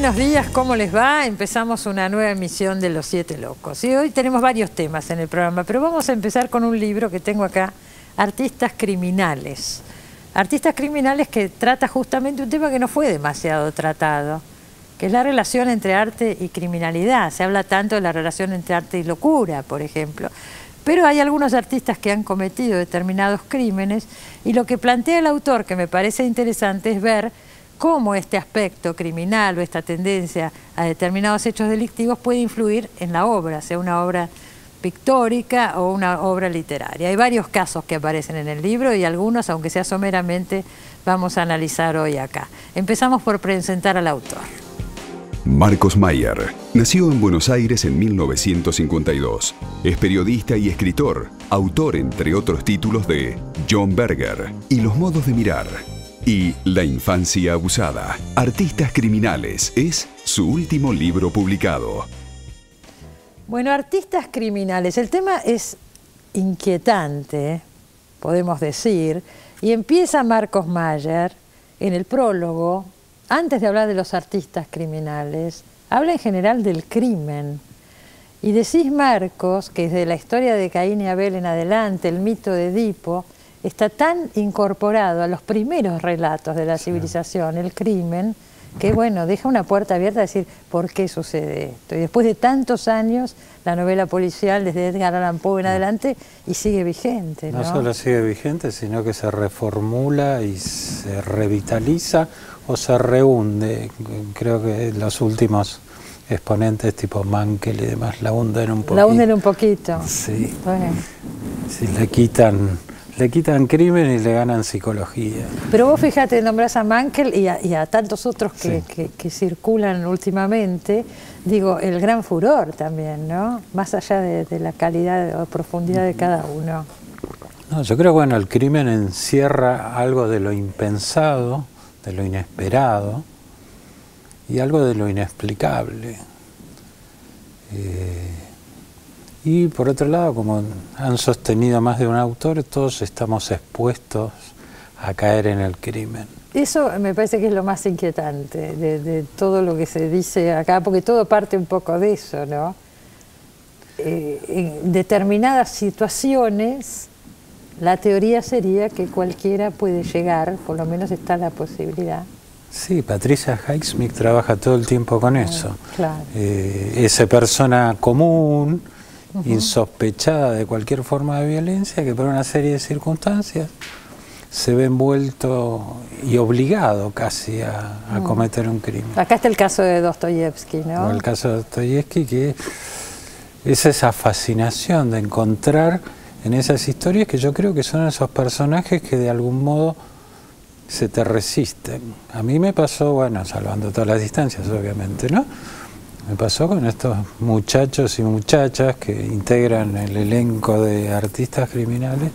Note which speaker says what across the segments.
Speaker 1: buenos días, ¿cómo les va? Empezamos una nueva emisión de Los Siete Locos. Y hoy tenemos varios temas en el programa, pero vamos a empezar con un libro que tengo acá, Artistas Criminales. Artistas Criminales, que trata justamente un tema que no fue demasiado tratado, que es la relación entre arte y criminalidad. Se habla tanto de la relación entre arte y locura, por ejemplo. Pero hay algunos artistas que han cometido determinados crímenes y lo que plantea el autor, que me parece interesante, es ver cómo este aspecto criminal o esta tendencia a determinados hechos delictivos puede influir en la obra, sea una obra pictórica o una obra literaria. Hay varios casos que aparecen en el libro y algunos, aunque sea someramente, vamos a analizar hoy acá. Empezamos por presentar al autor.
Speaker 2: Marcos Mayer nació en Buenos Aires en 1952. Es periodista y escritor, autor, entre otros títulos, de John Berger y Los modos de mirar, y La infancia abusada. Artistas Criminales es su último libro publicado.
Speaker 1: Bueno, Artistas Criminales. El tema es inquietante, podemos decir, y empieza Marcos Mayer en el prólogo. Antes de hablar de los artistas criminales, habla en general del crimen. Y decís, Marcos, que desde la historia de Caín y Abel en adelante, el mito de Edipo está tan incorporado a los primeros relatos de la civilización, el crimen, que bueno, deja una puerta abierta a decir por qué sucede esto. Y después de tantos años, la novela policial desde Edgar Allan Poe en adelante y sigue vigente, ¿no?
Speaker 3: No solo sigue vigente, sino que se reformula y se revitaliza o se rehunde. Creo que los últimos exponentes tipo Mankell y demás la hunden un poquito.
Speaker 1: La hunden un poquito.
Speaker 3: Sí.
Speaker 1: Bueno.
Speaker 3: Sí, le quitan crimen y le ganan psicología.
Speaker 1: Pero vos fíjate, nombrás a Mankell y a tantos otros que circulan últimamente, digo, el gran furor también, ¿no? Más allá de la calidad o profundidad de cada uno.
Speaker 3: No, yo creo que bueno, el crimen encierra algo de lo impensado, de lo inesperado y algo de lo inexplicable. Y por otro lado, como han sostenido más de un autor, todos estamos expuestos a caer en el crimen. Eso
Speaker 1: me parece que es lo más inquietante de todo lo que se dice acá, porque todo parte un poco de eso, ¿no? En determinadas situaciones, la teoría sería que cualquiera puede llegar, por lo menos está la posibilidad.
Speaker 3: Sí, Patricia Highsmith trabaja todo el tiempo con eso.
Speaker 1: Claro.
Speaker 3: Esa persona común, insospechada de cualquier forma de violencia, que por una serie de circunstancias se ve envuelto y obligado casi a cometer un crimen.
Speaker 1: Acá está el caso de Dostoyevsky, ¿no?
Speaker 3: O el caso de Dostoyevsky, que es esa fascinación de encontrar en esas historias que yo creo que son esos personajes que de algún modo se te resisten. A mí me pasó, bueno, salvando todas las distancias, obviamente, ¿no? Me pasó con estos muchachos y muchachas que integran el elenco de Artistas Criminales,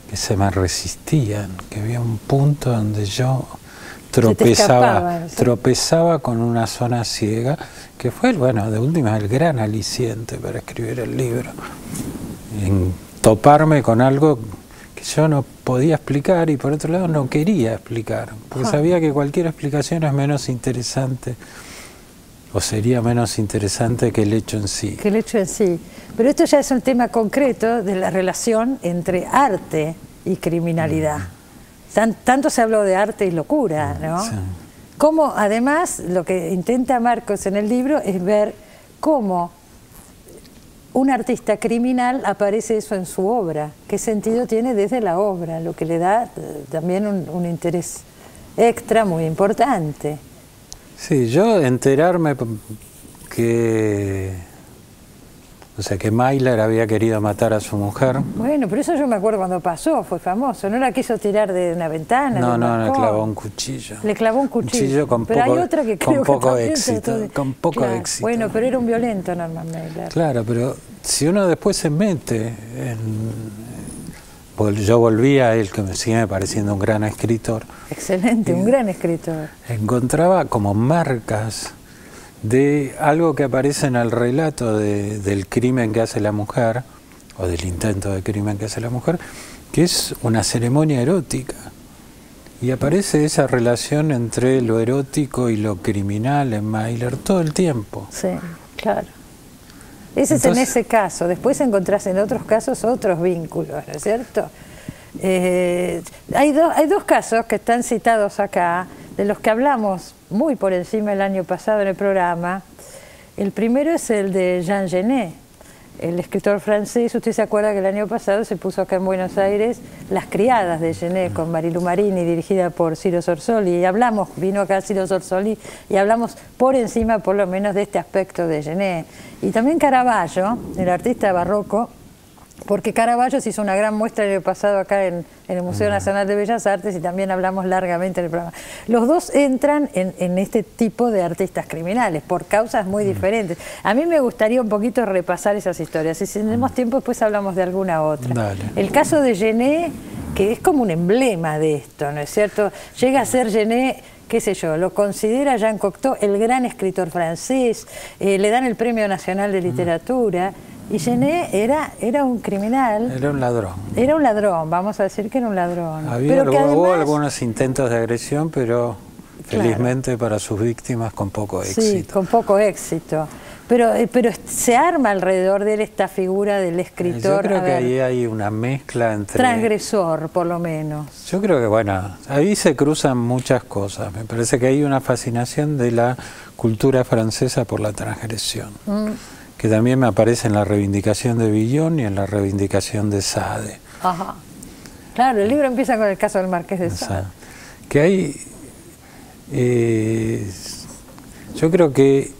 Speaker 3: que se me resistían, que había un punto donde yo tropezaba con una zona ciega, que fue, bueno, de última el gran aliciente para escribir el libro, en toparme con algo que yo no podía explicar y por otro lado no quería explicar, porque sabía que cualquier explicación es menos interesante o sería menos interesante que el hecho en sí. Que el hecho en sí. Pero esto ya es un tema concreto de la relación entre arte y criminalidad. Tanto se habló de arte y locura, ¿no? Sí. Como además lo que intenta Marcos en el libro es ver cómo un artista criminal aparece eso en su obra, qué sentido tiene desde la obra, lo que le da también un interés extra muy importante. Sí, yo enterarme que Myler había querido matar a su mujer. Bueno, pero eso yo me acuerdo cuando pasó, fue famoso. ¿No la quiso tirar de una ventana? No, le clavó un cuchillo. Le clavó un cuchillo con pero poco, hay otra que creo con poco que éxito. Con poco éxito. Bueno, pero era un violento Norman Mailer. Claro, pero si uno después se mete en... Pues yo volví a él, que me sigue pareciendo un gran escritor. Excelente, un gran escritor. Encontraba como marcas de algo que aparece en el relato del crimen que hace la mujer, o del intento de crimen que hace la mujer, que es una ceremonia erótica. Y aparece esa relación entre lo erótico y lo criminal en Mailer todo el tiempo.
Speaker 1: Sí, claro. Ese es en ese caso. Después encontrás en otros casos otros vínculos, ¿no es cierto? Hay dos casos que están citados acá, de los que hablamos muy por encima el año pasado en el programa. El primero es el de Jean Genet, el escritor francés. Usted se acuerda que el año pasado se puso acá en Buenos Aires Las criadas de Genet con Marilu Marini, dirigida por Ciro Sorsoli, y hablamos, vino acá Ciro Sorsoli, y hablamos por encima por lo menos de este aspecto de Genet. Y también Caravaggio, el artista barroco, porque Caravaggio se hizo una gran muestra el año pasado acá en el Museo Nacional de Bellas Artes, y también hablamos largamente en el programa. Los dos entran en este tipo de artistas criminales por causas muy diferentes. A mí me gustaría un poquito repasar esas historias. Si tenemos tiempo, después hablamos de alguna otra.
Speaker 3: Dale.
Speaker 1: El caso de Genet, que es como un emblema de esto, ¿no es cierto? Llega a ser Genet, qué sé yo, lo considera Jean Cocteau el gran escritor francés, le dan el Premio Nacional de Literatura. Y Genet era un criminal.
Speaker 3: Era un ladrón.
Speaker 1: Era un ladrón, vamos a decir que era un ladrón.
Speaker 3: Hubo algunos intentos de agresión, pero felizmente para sus víctimas con poco éxito.
Speaker 1: Sí, con poco éxito. Pero se arma alrededor de él esta figura del escritor.
Speaker 3: Yo creo que ahí hay una mezcla entre...
Speaker 1: Transgresor, por lo menos.
Speaker 3: Yo creo que, bueno, ahí se cruzan muchas cosas. Me parece que hay una fascinación de la cultura francesa por la transgresión. Que también me aparece en la reivindicación de Villon y en la reivindicación de Sade.
Speaker 1: Ajá. Claro, el libro empieza con el caso del Marqués de Sade.
Speaker 3: Que hay... yo creo que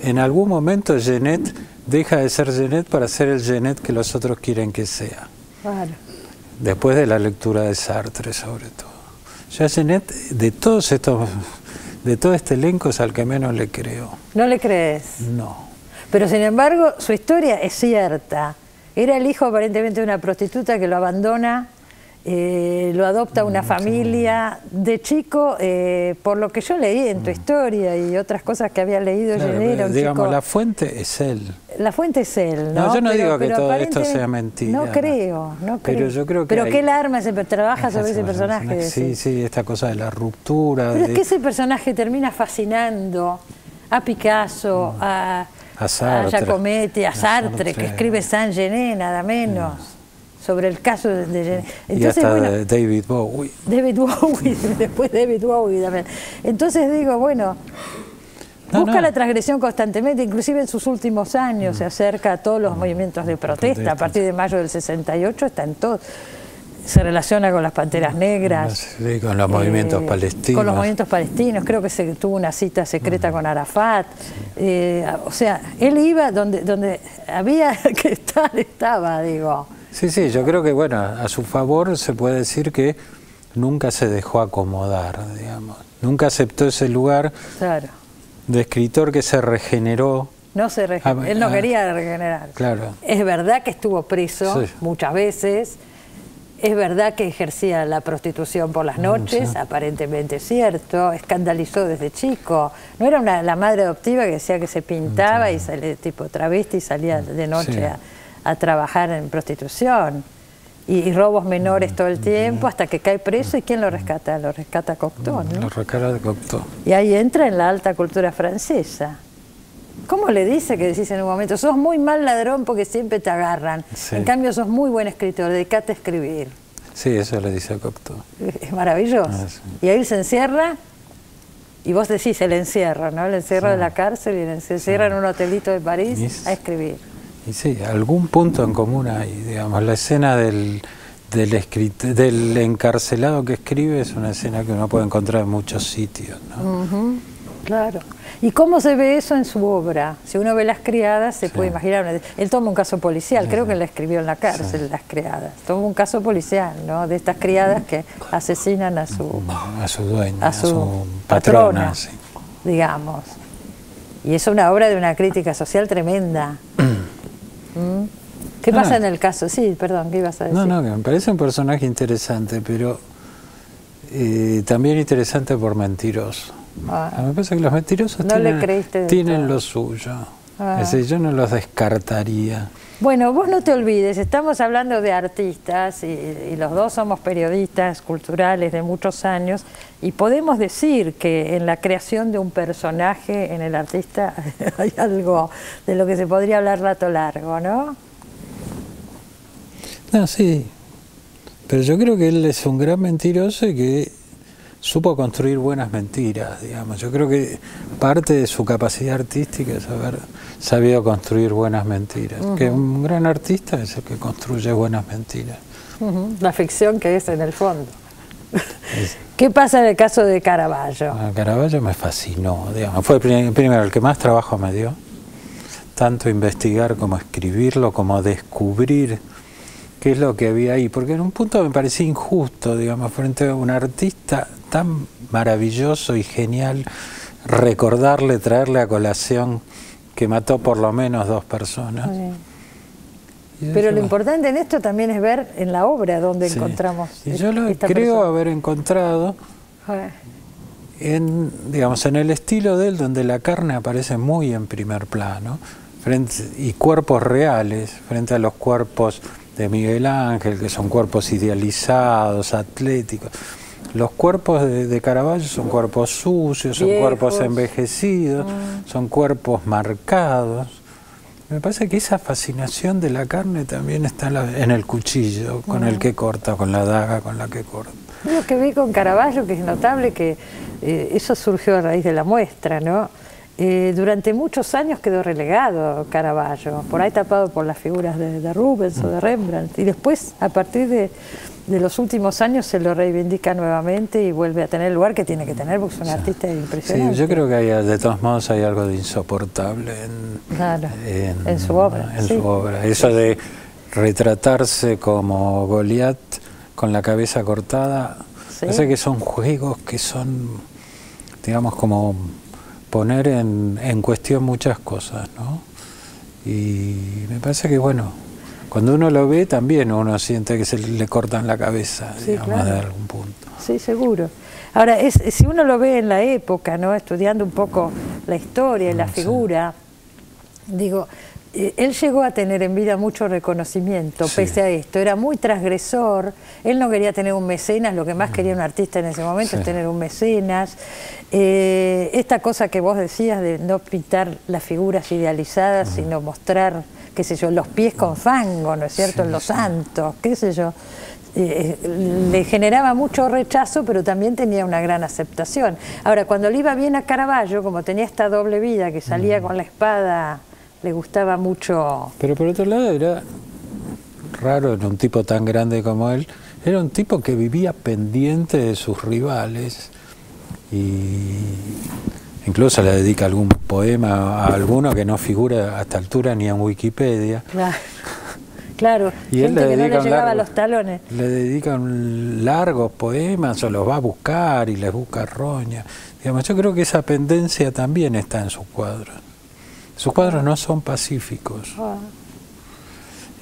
Speaker 3: en algún momento Genet deja de ser Genet para ser el Genet que los otros quieren que sea.
Speaker 1: Claro.
Speaker 3: Después de la lectura de Sartre, sobre todo. Ya Genet, de todo este elenco, es al que menos le creo.
Speaker 1: ¿No le crees?
Speaker 3: No.
Speaker 1: Pero sin embargo, su historia es cierta. Era el hijo aparentemente de una prostituta que lo abandona, lo adopta una familia. De chico, por lo que yo leí en tu historia y otras cosas que había leído,
Speaker 3: claro,
Speaker 1: era un
Speaker 3: digamos,
Speaker 1: chico...
Speaker 3: la fuente es él.
Speaker 1: La fuente es él, ¿no?
Speaker 3: No, yo no digo que todo esto sea mentira.
Speaker 1: No creo.
Speaker 3: Pero yo creo que
Speaker 1: pero que él arma, trabaja sobre ese personaje.
Speaker 3: Sí, esta cosa de la ruptura.
Speaker 1: Pero es que ese personaje termina fascinando a Picasso, a
Speaker 3: Sartre,
Speaker 1: a Giacometti, a Sartre, que escribe Saint Genet, nada menos, sobre el caso de Genet.
Speaker 3: Entonces, y hasta bueno, David Bowie.
Speaker 1: David Bowie, después David Bowie también. Entonces digo, bueno, busca la transgresión constantemente, inclusive en sus últimos años se acerca a todos los movimientos de protesta. A partir de mayo del 68 está en todo. Se relaciona con las Panteras Negras.
Speaker 3: Sí, con los movimientos palestinos.
Speaker 1: Con los movimientos palestinos, creo que tuvo una cita secreta con Arafat. O sea, él iba donde había que estar, estaba, digo.
Speaker 3: Sí, yo creo que, bueno, a su favor se puede decir que nunca se dejó acomodar, digamos. Nunca aceptó ese lugar de escritor que se regeneró.
Speaker 1: No se regeneró, él no quería regenerar.
Speaker 3: Claro.
Speaker 1: Es verdad que estuvo preso muchas veces. Es verdad que ejercía la prostitución por las noches, aparentemente es cierto, escandalizó desde chico. No era la madre adoptiva que decía que se pintaba y salía tipo travesti y salía de noche a trabajar en prostitución. Y robos menores todo el tiempo hasta que cae preso. ¿Y quién lo rescata? Lo rescata Cocteau, ¿no?
Speaker 3: Lo rescata Cocteau.
Speaker 1: Y ahí entra en la alta cultura francesa. ¿Cómo le dice que decís en un momento? Sos muy mal ladrón porque siempre te agarran. Sí. En cambio, sos muy buen escritor, dedicate a escribir.
Speaker 3: Sí, eso le dice a Cocteau.
Speaker 1: Es maravilloso. Sí. Y ahí se encierra, y vos decís el encierro, ¿no? El encierro de la cárcel y se encierra en un hotelito de París a escribir.
Speaker 3: Y sí, algún punto en común hay, digamos. La escena del encarcelado que escribe es una escena que uno puede encontrar en muchos sitios, ¿no?
Speaker 1: Claro. ¿Y cómo se ve eso en su obra? Si uno ve Las criadas, se puede imaginar. Él toma un caso policial, creo que él la escribió en la cárcel, Las criadas. Toma un caso policial, ¿no? De estas criadas que asesinan a su
Speaker 3: dueña, a su patrona,
Speaker 1: digamos. Y es una obra de una crítica social tremenda. ¿Qué pasa en el caso? Sí, perdón, ¿qué ibas a decir?
Speaker 3: No, que me parece un personaje interesante, pero también interesante por mentiroso. Me parece que los mentirosos tienen lo suyo. Es decir, yo no los descartaría.
Speaker 1: Bueno, vos no te olvides, estamos hablando de artistas y los dos somos periodistas culturales de muchos años y podemos decir que en la creación de un personaje, en el artista, hay algo de lo que se podría hablar rato largo, ¿no?
Speaker 3: No, sí, pero yo creo que él es un gran mentiroso y que supo construir buenas mentiras, digamos. Yo creo que parte de su capacidad artística es haber sabido construir buenas mentiras. Que un gran artista es el que construye buenas mentiras.
Speaker 1: La ficción que es en el fondo. ¿Qué pasa en el caso de Caravaggio?
Speaker 3: Caravaggio me fascinó, digamos. Fue primero el que más trabajo me dio. Tanto investigar como escribirlo, como descubrir qué es lo que había ahí, porque en un punto me parecía injusto, digamos, frente a un artista tan maravilloso y genial, recordarle, traerle a colación que mató por lo menos 2 personas.
Speaker 1: Pero lo importante en esto también es ver en la obra donde encontramos
Speaker 3: y yo lo creo haber encontrado digamos, en el estilo de él, donde la carne aparece muy en primer plano, y cuerpos reales, frente a los cuerpos de Miguel Ángel, que son cuerpos idealizados, atléticos. Los cuerpos de Caravaggio son cuerpos sucios, son cuerpos envejecidos, son cuerpos marcados. Me parece que esa fascinación de la carne también está en el cuchillo, con el que corta, con la daga con la que corta.
Speaker 1: Lo que vi con Caravaggio, que es notable, que eso surgió a raíz de la muestra, ¿no? Durante muchos años quedó relegado Caravaggio, por ahí tapado por las figuras de Rubens o de Rembrandt, y después, a partir de los últimos años, se lo reivindica nuevamente y vuelve a tener el lugar que tiene que tener, porque es un artista impresionante.
Speaker 3: Sí, yo creo que de todos modos hay algo de insoportable
Speaker 1: en su obra.
Speaker 3: En su obra. Eso de retratarse como Goliat con la cabeza cortada, parece que son juegos que son, digamos, como poner en cuestión muchas cosas, ¿no? Y me parece que, bueno, cuando uno lo ve también uno siente que se le cortan la cabeza, digamos, de algún punto.
Speaker 1: Sí, seguro. Ahora, si uno lo ve en la época, ¿no? Estudiando un poco la historia y la figura, digo, él llegó a tener en vida mucho reconocimiento, pese a esto. Era muy transgresor, él no quería tener un mecenas, lo que más quería un artista en ese momento es tener un mecenas. Esta cosa que vos decías de no pintar las figuras idealizadas, sino mostrar, qué sé yo, los pies con fango, ¿no es cierto?, en los santos, qué sé yo. Le generaba mucho rechazo, pero también tenía una gran aceptación. Ahora, cuando le iba bien a Caravaggio, como tenía esta doble vida, que salía con la espada, le gustaba mucho.
Speaker 3: Pero por otro lado era raro en un tipo tan grande como él, era un tipo que vivía pendiente de sus rivales y incluso le dedica algún poema a alguno que no figura a esta altura ni en Wikipedia.
Speaker 1: Claro,
Speaker 3: y
Speaker 1: gente que no le llegaba a los talones.
Speaker 3: Le dedican largos poemas o los va a buscar y les busca roña. Digamos, yo creo que esa pendencia también está en sus cuadros. Sus cuadros no son pacíficos.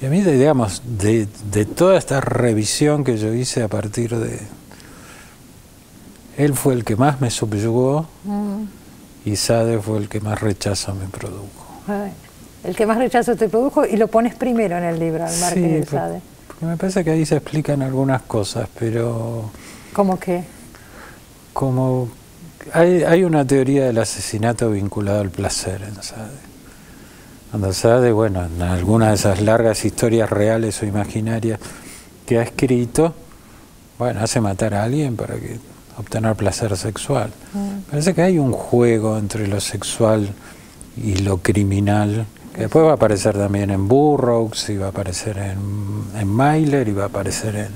Speaker 3: Y a mí, digamos, de toda esta revisión que yo hice a partir de... Él fue el que más me subyugó y Sade fue el que más rechazo me produjo.
Speaker 1: El que más rechazo te produjo y lo pones primero en el libro, al Marqués de Sade.
Speaker 3: Porque me parece que ahí se explican algunas cosas, pero...
Speaker 1: ¿Cómo qué?
Speaker 3: Como... Hay una teoría del asesinato vinculado al placer en Sade. Cuando Sade, bueno, en alguna de esas largas historias reales o imaginarias que ha escrito, bueno, hace matar a alguien para obtener placer sexual. Parece que hay un juego entre lo sexual y lo criminal, que después va a aparecer también en Burroughs, y va a aparecer en Mailer, y va a aparecer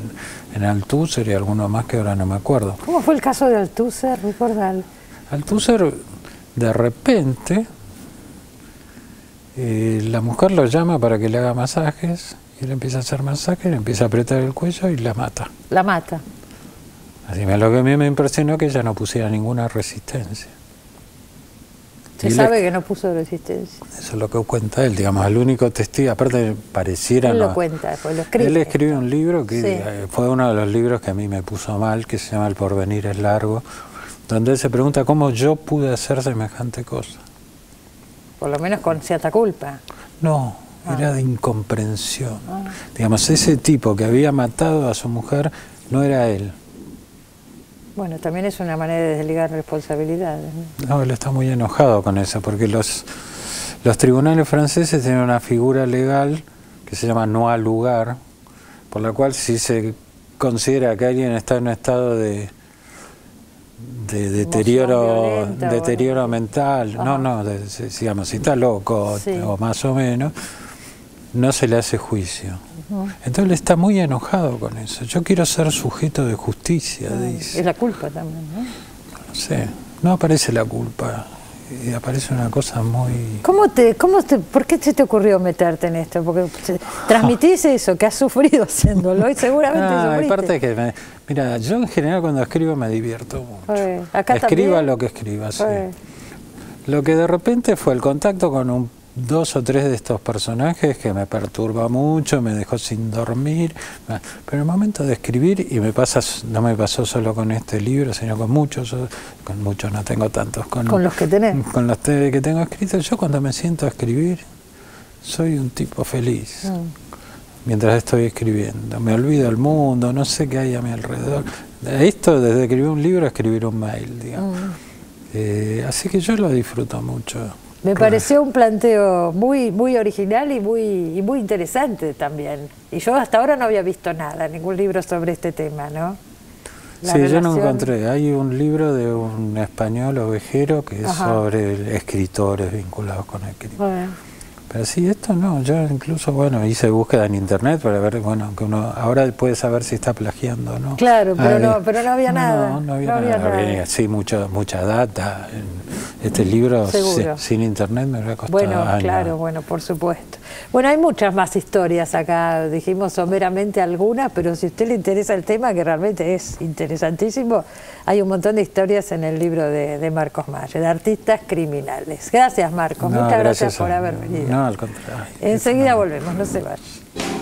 Speaker 3: en Althusser y alguno más que ahora no me acuerdo.
Speaker 1: ¿Cómo fue el caso de Althusser? Recordal.
Speaker 3: Althusser, de repente, la mujer lo llama para que le haga masajes, y él empieza a hacer masajes, le empieza a apretar el cuello y la mata.
Speaker 1: La mata.
Speaker 3: Así lo que a mí me impresionó que ella no pusiera ninguna resistencia.
Speaker 1: Se sabe que no puso resistencia.
Speaker 3: Eso es lo que cuenta él, digamos, el único testigo, aparte pareciera...
Speaker 1: Él lo cuenta, pues lo escribe.
Speaker 3: Él escribió un libro que fue uno de los libros que a mí me puso mal, que se llama El porvenir es largo, donde él se pregunta cómo yo pude hacer semejante cosa.
Speaker 1: por lo menos con cierta culpa.
Speaker 3: No, era de incomprensión. Digamos, ese tipo que había matado a su mujer no era él.
Speaker 1: Bueno, también es una manera de desligar responsabilidades, ¿no?
Speaker 3: No, él está muy enojado con eso, porque los tribunales franceses tienen una figura legal que se llama no al lugar, por la cual si se considera que alguien está en un estado de deterioro mental, digamos, si está loco o más o menos, no se le hace juicio. Entonces él está muy enojado con eso. Yo quiero ser sujeto de justicia, dice.
Speaker 1: Es la culpa también, ¿no?
Speaker 3: No sé, no aparece la culpa, aparece una cosa muy...
Speaker 1: ¿Por qué se te ocurrió meterte en esto? Porque transmitís eso, que has sufrido haciéndolo y seguramente sufriste.
Speaker 3: Aparte que, mira, yo en general cuando escribo me divierto mucho.
Speaker 1: Acá
Speaker 3: escriba
Speaker 1: también.
Speaker 3: Lo que escriba, sí. Lo que de repente fue el contacto con dos o tres de estos personajes que me perturba mucho, me dejó sin dormir, pero el momento de escribir, y no me pasó solo con este libro, sino con muchos no tengo tantos,
Speaker 1: con los que tenés.
Speaker 3: Con los que tengo escritos, yo cuando me siento a escribir, soy un tipo feliz, mientras estoy escribiendo, me olvido el mundo, no sé qué hay a mi alrededor. Esto, desde escribir un libro a escribir un mail, digamos. Así que yo lo disfruto mucho.
Speaker 1: Me pareció un planteo muy, muy original y muy interesante también. Y yo hasta ahora no había visto nada, ningún libro sobre este tema, ¿no?
Speaker 3: Yo no encontré. Hay un libro de un español ovejero que es sobre escritores vinculados con el crimen. Pero sí, esto no. Yo incluso, hice búsqueda en internet para ver, que uno ahora puede saber si está plagiando o no.
Speaker 1: Claro, pero no había nada.
Speaker 3: No había nada. Había, sí, mucha data. Este libro sin internet me hubiera costado años.
Speaker 1: Claro, por supuesto. Bueno, hay muchas más historias acá, dijimos someramente algunas, pero si a usted le interesa el tema, que realmente es interesantísimo, hay un montón de historias en el libro de Marcos Mayer, de artistas criminales. Gracias, Marcos, muchas gracias por haber venido.
Speaker 3: No, al contrario.
Speaker 1: Enseguida volvemos, no se vayan.